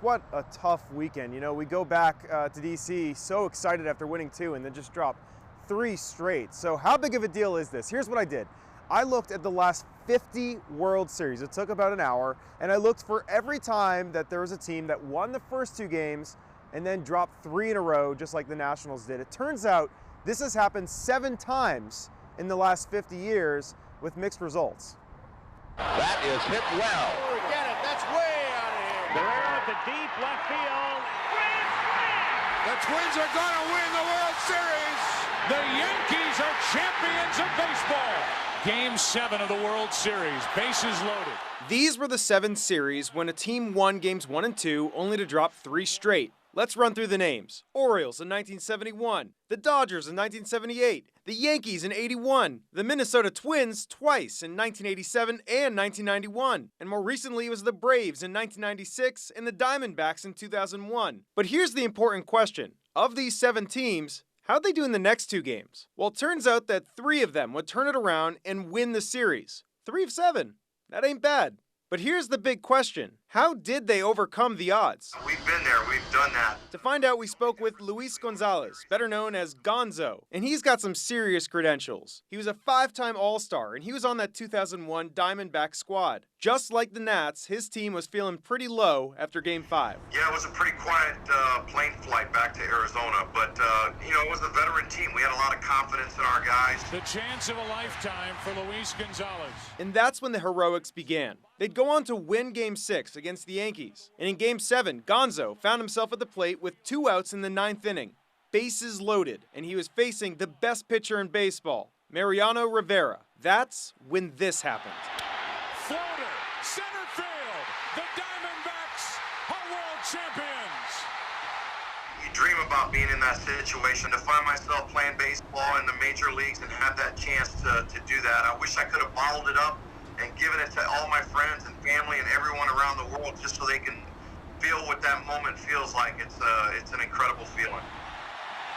what a tough weekend. You know, we go back to DC so excited after winning 2 and then just drop 3 straight. So how big of a deal is this? Here's what I did. I looked at the last 50 World Series. It took about an hour, and I looked for every time that there was a team that won the first 2 games and then dropped 3 in a row, just like the Nationals did. It turns out this has happened 7 times in the last 50 years with mixed results. That is hit well. Get it. That's way out of here. Guerrero at the deep left field. The Twins are going to win the World Series. The Yankees are champions of baseball. Game 7 of the World Series. Bases loaded. These were the 7 series when a team won games 1 and 2 only to drop 3 straight. Let's run through the names. Orioles in 1971, the Dodgers in 1978, the Yankees in 81, the Minnesota Twins twice in 1987 and 1991, and more recently it was the Braves in 1996 and the Diamondbacks in 2001. But here's the important question. Of these 7 teams, how'd they do in the next 2 games? Well, it turns out that 3 of them would turn it around and win the series. 3 of 7. That ain't bad. But here's the big question. How did they overcome the odds? We've been there, we've done that. To find out, we spoke with Luis Gonzalez, better known as Gonzo, and he's got some serious credentials. He was a 5-time All-Star, and he was on that 2001 Diamondback squad. Just like the Nats, his team was feeling pretty low after Game 5. Yeah, it was a pretty quiet plane flight back to Arizona, but, it was a veteran team. We had a lot of confidence in our guys. The chance of a lifetime for Luis Gonzalez. And that's when the heroics began. They'd go on to win Game 6 against the Yankees. And in Game 7, Gonzo found himself at the plate with 2 outs in the 9th inning. Bases loaded, and he was facing the best pitcher in baseball, Mariano Rivera. That's when this happened. Floater, center field. The Diamondbacks are world champions. You dream about being in that situation. To find myself playing baseball in the major leagues and have that chance to do that, I wish I could have bottled it up and given it to all my friends and family and everyone around the world just so they can feel what that moment feels like. It's an incredible feeling.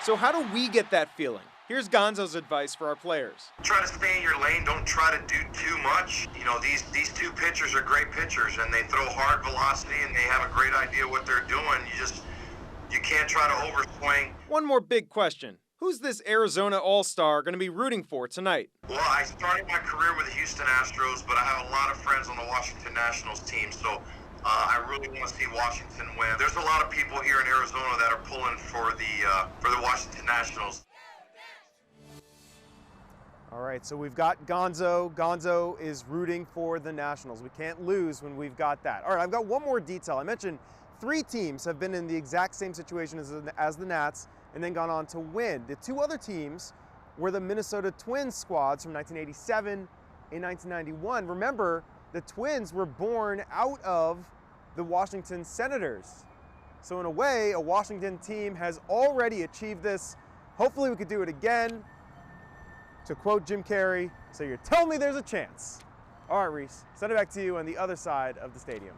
So how do we get that feeling? Here's Gonzo's advice for our players. Try to stay in your lane. Don't try to do too much. You know, these 2 pitchers are great pitchers, and they throw hard velocity, and they have a great idea what they're doing. You can't try to overswing. One more big question. Who's this Arizona All-Star going to be rooting for tonight? Well, I started my career with the Houston Astros, but I have a lot of friends on the Washington Nationals team, so I really want to see Washington win. There's a lot of people here in Arizona that are pulling for the Washington Nationals. All right, so we've got Gonzo. Gonzo is rooting for the Nationals. We can't lose when we've got that. All right, I've got one more detail. I mentioned 3 teams have been in the exact same situation as the Nats and then gone on to win. The 2 other teams were the Minnesota Twins squads from 1987 and 1991. Remember, the Twins were born out of the Washington Senators. So in a way, a Washington team has already achieved this. Hopefully we could do it again. To quote Jim Carrey, so you're telling me there's a chance. All right, Reese, send it back to you on the other side of the stadium.